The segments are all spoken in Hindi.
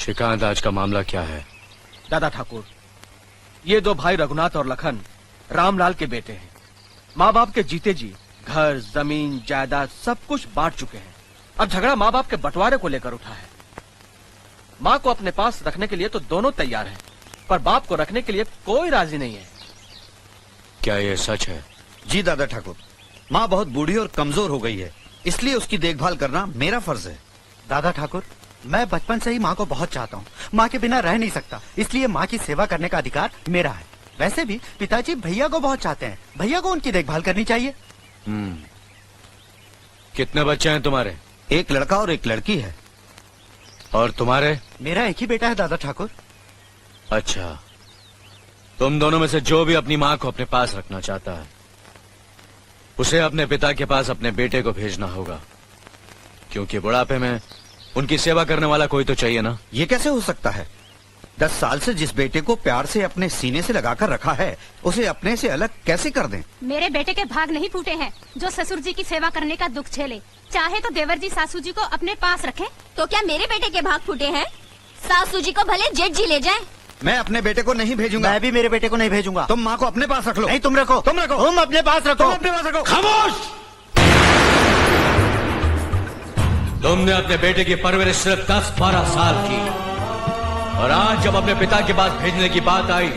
श्रीकांत, आज का मामला क्या है? दादा ठाकुर, ये दो भाई रघुनाथ और लखन रामलाल के बेटे हैं। माँ बाप के जीते जी घर, जमीन, जायदाद सब कुछ बांट चुके हैं। अब झगड़ा माँ बाप के बंटवारे को लेकर उठा है। माँ को अपने पास रखने के लिए तो दोनों तैयार हैं, पर बाप को रखने के लिए कोई राजी नहीं है। क्या ये सच है? जी दादा ठाकुर, माँ बहुत बूढ़ी और कमजोर हो गई है, इसलिए उसकी देखभाल करना मेरा फर्ज है। दादा ठाकुर, मैं बचपन से ही माँ को बहुत चाहता हूँ। माँ के बिना रह नहीं सकता, इसलिए माँ की सेवा करने का अधिकार मेरा है। वैसे भी पिताजी भैया को बहुत चाहते हैं, भैया को उनकी देखभाल करनी चाहिए। कितने बच्चे हैं तुम्हारे? एक लड़का और एक लड़की है। और तुम्हारे? मेरा एक ही बेटा है दादा ठाकुर। अच्छा, तुम दोनों में से जो भी अपनी माँ को अपने पास रखना चाहता है, उसे अपने पिता के पास अपने बेटे को भेजना होगा, क्योंकि बुढ़ापे में उनकी सेवा करने वाला कोई तो चाहिए ना। ये कैसे हो सकता है? 10 साल से जिस बेटे को प्यार से अपने सीने से लगाकर रखा है, उसे अपने से अलग कैसे कर दें? मेरे बेटे के भाग नहीं फूटे हैं जो ससुर जी की सेवा करने का दुख झेले। चाहे तो देवर जी सासू जी को अपने पास रखें। तो क्या मेरे बेटे के भाग फूटे हैं? सासू जी को भले जेठ जी ले जाएं। मैं अपने बेटे को नहीं भेजूंगा। मैं भी मेरे बेटे को नहीं भेजूंगा। तुम माँ को अपने पास रख लो। नहीं, तुम रखो। तुम रखो। तुम अपने पास रखो। तुम अपने पास रखो। खामोश! तुमने अपने बेटे की परवरिश सिर्फ 10-12 साल की, और आज जब अपने पिता के पास भेजने की बात आई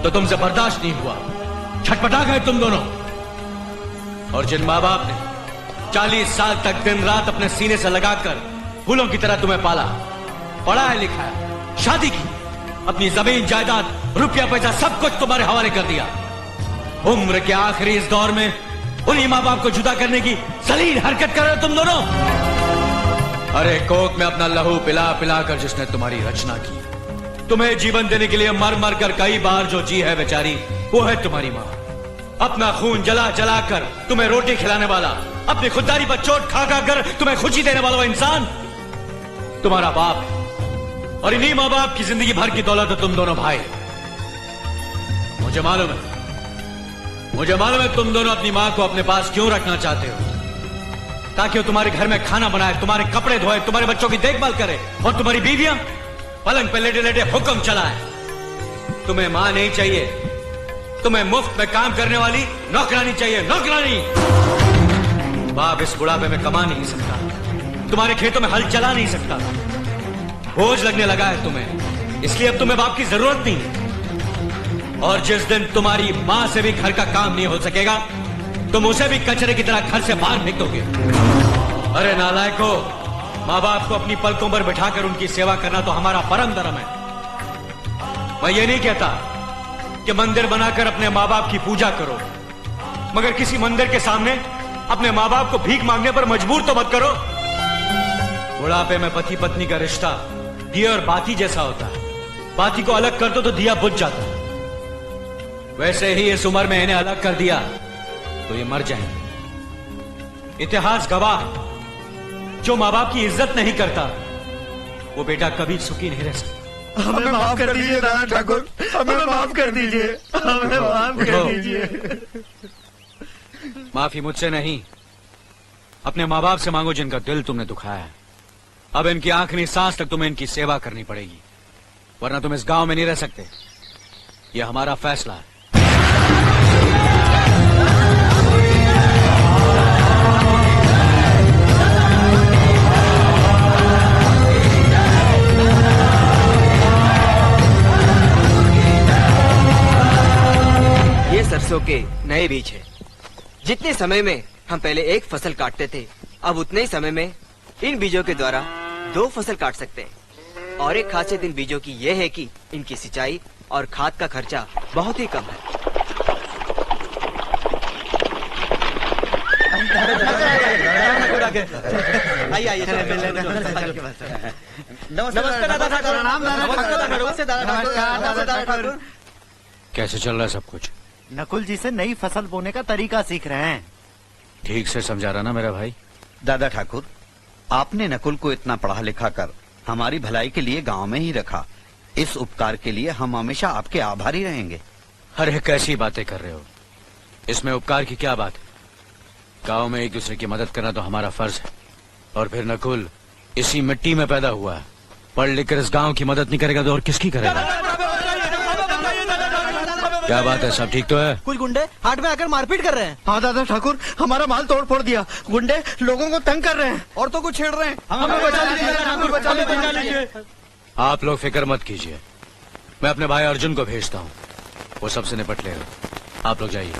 तो तुमसे बर्दाश्त नहीं हुआ। छटपटा गए तुम दोनों। और जिन माँ बाप ने 40 साल तक दिन रात अपने सीने से लगाकर फूलों की तरह तुम्हें पाला, पढ़ाया लिखाया, शादी की, अपनी जमीन, जायदाद, रुपया पैसा सब कुछ तुम्हारे हवाले कर दिया, उम्र के आखिरी इस दौर में उन्हीं माँ बाप को जुदा करने की जलील हरकत कर रहे हो तुम दोनों। अरे कोक में अपना लहू पिला पिला कर जिसने तुम्हारी रचना की, तुम्हें जीवन देने के लिए मर मर कर कई बार जो जी है बेचारी, वो है तुम्हारी माँ। अपना खून जला जला कर तुम्हें रोटी खिलाने वाला, अपनी खुददारी पर चोट खा खा कर तुम्हें खुशी देने वाला वो इंसान तुम्हारा बाप है। और इन्हीं माँ बाप की जिंदगी भर की दौलत है तुम दोनों भाई। मुझे मालूम है तुम दोनों अपनी माँ को अपने पास क्यों रखना चाहते हो, ताकि वो तुम्हारे घर में खाना बनाए, तुम्हारे कपड़े धोए, तुम्हारे बच्चों की देखभाल करे, और तुम्हारी बीवियां पलंग पे लेटे लेटे हुक्म चलाए। तुम्हें माँ नहीं चाहिए, तुम्हें मुफ्त में काम करने वाली नौकरानी चाहिए, नौकरानी। बाप इस बुढ़ापे में कमा नहीं सकता, तुम्हारे खेतों में हल चला नहीं सकता, बोझ लगने लगा है तुम्हें, इसलिए अब तुम्हें बाप की जरूरत नहीं। और जिस दिन तुम्हारी माँ से भी घर का काम नहीं हो सकेगा, तुम उसे भी कचरे की तरह घर से बाहर फेंक दोगे। अरे नालायको, माँ बाप को अपनी पलकों पर बिठाकर उनकी सेवा करना तो हमारा परम धर्म है। मैं ये नहीं कहता कि मंदिर बनाकर अपने माँ बाप की पूजा करो, मगर किसी मंदिर के सामने अपने माँ बाप को भीख मांगने पर मजबूर तो मत करो। बुढ़ापे में पति पत्नी का रिश्ता दिया और बाती जैसा होता है, बाती को अलग कर दो तो दिया बुझ जाता है। वैसे ही इस उम्र में इन्हें अलग कर दिया तो ये मर जाएंगे। इतिहास गवाह है, जो माँ बाप की इज्जत नहीं करता वो बेटा कभी सुखी नहीं रह सकता। हमें माफ कर दीजिए दादा ठाकुर, हमें माफ कर दीजिए, हमें माफ कर दीजिए। माफी मुझसे नहीं, अपने माँ बाप से मांगो जिनका दिल तुमने दुखाया है। अब इनकी आखिरी सांस तक तुम्हें इनकी सेवा करनी पड़ेगी, वरना तुम इस गांव में नहीं रह सकते। यह हमारा फैसला है। ये सरसों के नए बीज है। जितने समय में हम पहले एक फसल काटते थे, अब उतने ही समय में इन बीजों के द्वारा 2 फसल काट सकते हैं। और एक खासियत इन बीजों की यह है कि इनकी सिंचाई और खाद का खर्चा बहुत ही कम है। आइए कैसे चल रहा है सब कुछ? नकुल जी से नई फसल बोने का तरीका सीख रहे हैं। ठीक से समझा रहा ना मेरा भाई? दादा ठाकुर, आपने नकुल को इतना पढ़ा लिखा कर हमारी भलाई के लिए गांव में ही रखा, इस उपकार के लिए हम हमेशा आपके आभारी रहेंगे। अरे कैसी बातें कर रहे हो, इसमें उपकार की क्या बात है? गांव में एक दूसरे की मदद करना तो हमारा फर्ज है। और फिर नकुल इसी मिट्टी में पैदा हुआ है, पढ़ लिख कर इस गांव की मदद नहीं करेगा तो और किसकी करेगा? क्या बात है, सब ठीक तो है? कुछ गुंडे हाट में आकर मारपीट कर रहे हैं। हाँ दादा ठाकुर, हमारा माल तोड़ फोड़ दिया। गुंडे लोगों को तंग कर रहे हैं। और तो कुछ छेड़ रहे हैं। हमें बचा लीजिए ठाकुर, बचा लीजिए। आप लोग फिक्र मत कीजिए, मैं अपने भाई अर्जुन को भेजता हूँ, वो सबसे निपट लेगा। आप लोग जाइए।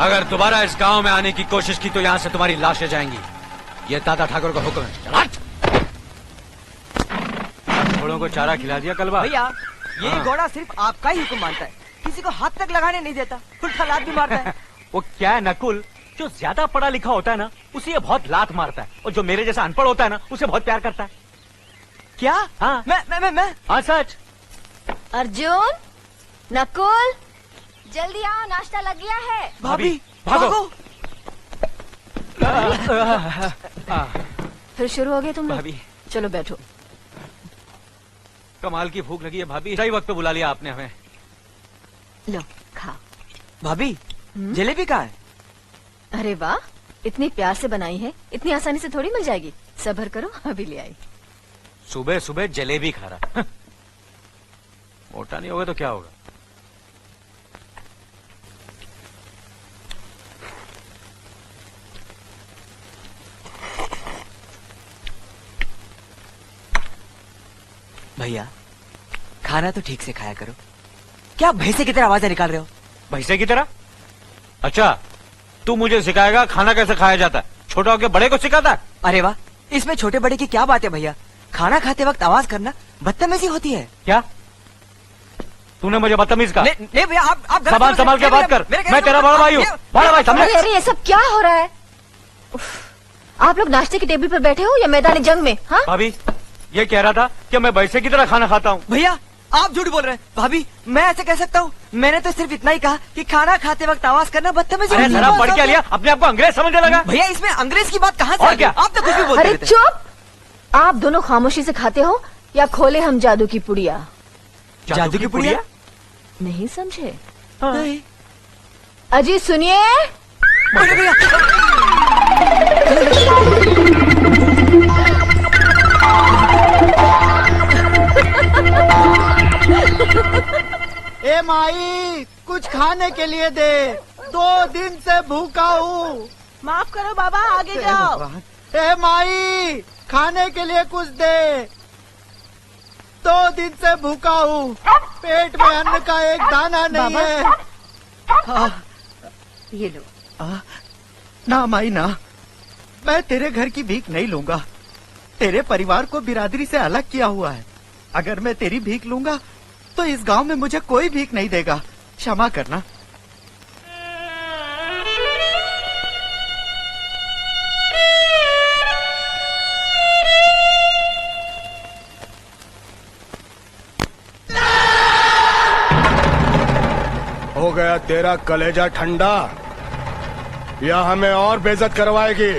अगर दोबारा इस गांव में आने की कोशिश की तो यहाँ से तुम्हारी लाशें जाएंगी। ये दादा ठाकुर का हुक्म है। चल हट। घोड़ों को चारा खिला दिया कलबा? भैया ये घोड़ा सिर्फ आपका ही हुक्म मानता है, किसी को हाथ तक लगाने नहीं देता, उल्टा लात भी मारता है। वो क्या है नकुल, जो ज्यादा पढ़ा लिखा होता है ना उसे ये बहुत लात मारता है, और जो मेरे जैसा अनपढ़ होता है ना उसे बहुत प्यार करता है। क्या? हाँ मैं हाँ सच। अर्जुन, नकुल, जल्दी आओ, नाश्ता लग गया है। भाभी भागो। फिर शुरू हो गए तुम लोग? भाभी चलो बैठो। कमाल की भूख लगी है भाभी, सही वक्त पे बुला लिया आपने हमें। लो खाओ। भाभी जलेबी कहाँ है? अरे वाह, इतनी प्यार से बनाई है, इतनी आसानी से थोड़ी मिल जाएगी। सब्र करो, अभी ले आई। सुबह सुबह जलेबी खा रहा। मोटा नहीं होगा तो क्या होगा? भैया खाना तो ठीक से खाया करो, क्या भैंसे की तरह आवाजें निकाल रहे हो? भैंसे की तरह? अच्छा, तू मुझे सिखाएगा खाना कैसे खाया जाता है? छोटा होकर बड़े को सिखाता है? अरे वाह, इसमें छोटे बड़े की क्या बात है भैया? खाना खाते वक्त आवाज करना बदतमीजी होती है। क्या तूने मुझे बदतमीज कहा? नहीं भैया, आप सामान संभाल के बात कर। मैं तेरा बड़ा भाई हूँ। बड़ा भाई समझे? अरे ये सब क्या हो रहा है? उफ, आप लोग नाश्ते की टेबल पर बैठे हो या मैदानी जंग में? हाँ भाभी ये कह रहा था कि मैं भैंसे की तरह खाना खाता हूँ। भैया आप झूठ बोल रहे हैं। भाभी मैं ऐसे कह सकता हूँ? मैंने तो सिर्फ इतना ही कहा कि खाना खाते वक्त आवाज करना बदतमीजी अरे होती है। जरा पढ़ के लिया, अपने आप को अंग्रेज समझने लगा। भैया इसमें अंग्रेज की बात कहाँ से और आ गई? क्या? आप तो कुछ भी बोलते अरे रहते हैं। चुप! आप दोनों खामोशी से खाते हो या खोले हम जादू की पुड़िया? जादू की पुड़िया? नहीं समझे? नहीं। अजी सुनिए। अरे भैया ए माई, कुछ खाने के लिए दे, 2 दिन से भूखा हूँ। माफ करो बाबा, आगे जाओ। ए माई, खाने के लिए कुछ दे, 2 दिन से भूखा हूँ, पेट में अन्न का एक दाना नहीं है। ये लो। ना माई ना, मैं तेरे घर की भीख नहीं लूंगा। तेरे परिवार को बिरादरी से अलग किया हुआ है। अगर मैं तेरी भीख लूंगा तो इस गांव में मुझे कोई भीख नहीं देगा। क्षमा करना। हो गया तेरा कलेजा ठंडा या हमें और बेइज्जत करवाएगी?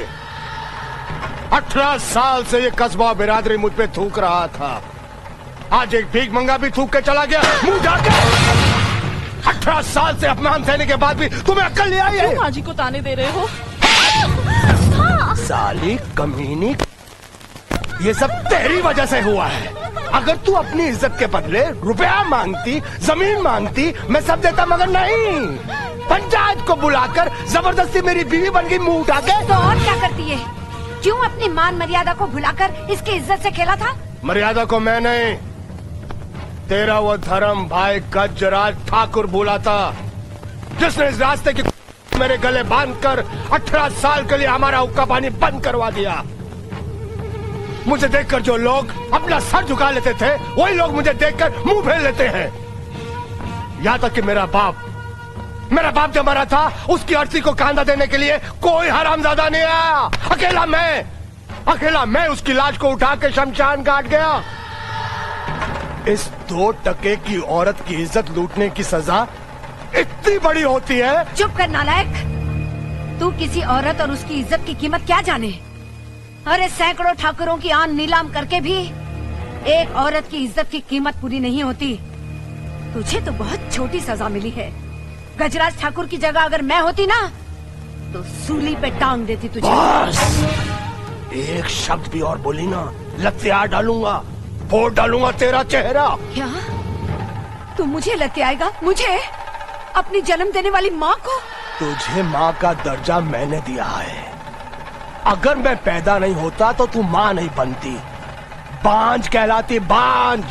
18 साल से ये कस्बा बिरादरी मुझ पे थूक रहा था। आज एक भीख मंगा भी थूक के चला गया मुंह ढाके। 18 साल से अपमान सहने के बाद भी तुम्हें अक्ल नहीं आई है? क्यों माजी को ताने दे रहे हो? साली कमीनी, ये सब तेरी वजह से हुआ है। अगर तू अपनी इज्जत के बदले रुपया मांगती, जमीन मांगती, मैं सब देता, मगर नहीं। पंचायत को बुलाकर जबरदस्ती मेरी बीवी बन गई मुंह उठा के। तो और क्या करती है? क्यों अपनी मान मर्यादा को भुलाकर इसकी इज्जत से खेला था? मर्यादा को मैं नहीं, तेरा वो धर्म भाई गजराज ठाकुर भूला था, जिसने इस रास्ते की मेरे गले बांधकर 18 साल के लिए हमारा हुक्का पानी बंद करवा दिया। मुझे देखकर जो लोग अपना सर झुका लेते थे, वही लोग मुझे देखकर मुंह फेर लेते हैं। यहाँ तक कि मेरा बाप जब मरा था, उसकी अर्थी को कांधा देने के लिए कोई हरामजादा नहीं आया। अकेला मैं उसकी लाश को उठा के शमशान घाट गया। इस 2 टके की औरत की इज्जत लूटने की सजा इतनी बड़ी होती है? चुप कर नालायक। तू किसी औरत और उसकी इज्जत की कीमत क्या जाने? अरे सैकड़ों ठाकुरों की आन नीलाम करके भी एक औरत की इज्जत की कीमत पूरी नहीं होती। तुझे तो बहुत छोटी सजा मिली है। गजराज ठाकुर की जगह अगर मैं होती ना, तो सूली पे टांग देती तुझे। बस एक शब्द भी और बोली ना, लत्यार डालूंगा, फोड़ डालूंगा तेरा चेहरा। क्या तू मुझे लत्याएगा? मुझे? अपनी जन्म देने वाली माँ को? तुझे माँ का दर्जा मैंने दिया है। अगर मैं पैदा नहीं होता तो तू माँ नहीं बनती, बांझ कहलाती, बांझ।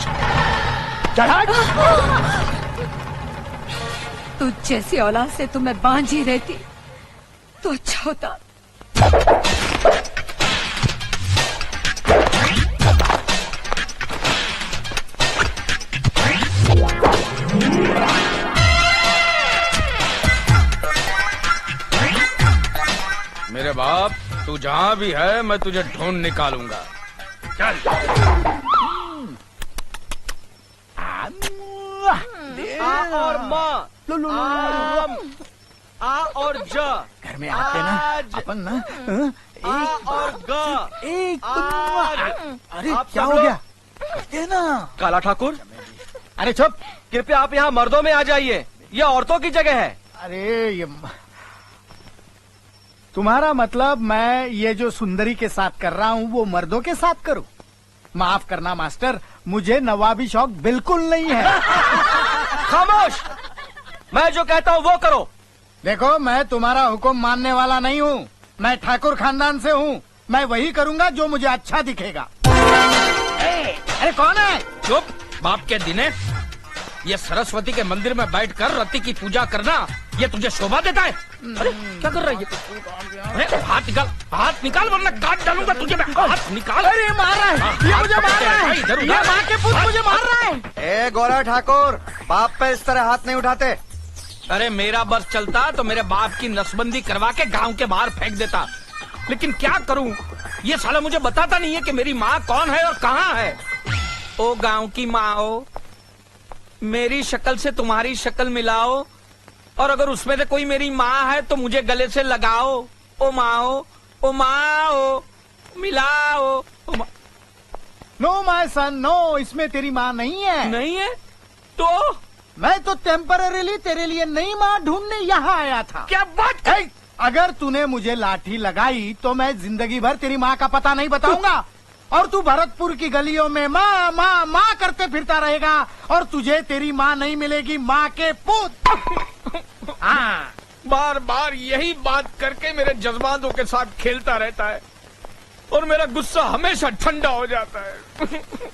चल हट। तुझ जैसी औलाद से तो मैं बांझ ही रहती तो अच्छा होता। मेरे बाप, तू जहाँ भी है मैं तुझे ढूंढ निकालूंगा। चल। आ और माँ, आ और जा। घर में आते ना अपन ना आ और गा। एक अरे आप क्या सब हो लोग- गया? करते ना। काला ठाकुर, अरे चुप। कृपया आप यहाँ मर्दों में आ जाइए, यह औरतों की जगह है। अरे ये तुम्हारा मतलब मैं ये जो सुंदरी के साथ कर रहा हूँ वो मर्दों के साथ करूँ? माफ करना मास्टर, मुझे नवाबी शौक बिल्कुल नहीं है। खामोश, मैं जो कहता हूँ वो करो। देखो, मैं तुम्हारा हुक्म मानने वाला नहीं हूँ। मैं ठाकुर खानदान से हूँ। मैं वही करूँगा जो मुझे अच्छा दिखेगा। अरे कौन है? चुप, बाप के दिने ये सरस्वती के मंदिर में बैठकर रति की पूजा करना, ये तुझे शोभा देता है? अरे क्या कर रहा है ये? अरे हाथ निकाल वरना काट डालूंगा तुझे मैं। हाथ निकाल। अरे मार रहा है, ये मुझे मार रहा है, ये माँ के पुत्र मुझे मार रहा है। ए गोरा ठाकुर, बाप पे इस तरह हाथ नहीं उठाते। अरे मेरा बस चलता तो मेरे बाप की नसबंदी करवा के गांव के बाहर फेंक देता, लेकिन क्या करूं, ये साला मुझे बताता नहीं है कि मेरी माँ कौन है और कहाँ है। ओ गांव की माँ, मेरी शक्ल से तुम्हारी शक्ल मिलाओ, और अगर उसमें से कोई मेरी माँ है तो मुझे गले से लगाओ। ओ माँ, मिलाओ। नो माय सन, नो, इसमें तेरी माँ नहीं है। नहीं है तो? मैं तो टेम्पररीली तेरे लिए नई माँ ढूंढने यहाँ आया था। क्या बात है? अगर तूने मुझे लाठी लगाई तो मैं जिंदगी भर तेरी माँ का पता नहीं बताऊंगा, और तू भरतपुर की गलियों में माँ माँ माँ करते फिरता रहेगा, और तुझे तेरी माँ नहीं मिलेगी, माँ के पुत। हाँ, बार बार यही बात करके मेरे जज्बातों के साथ खेलता रहता है और मेरा गुस्सा हमेशा ठंडा हो जाता है।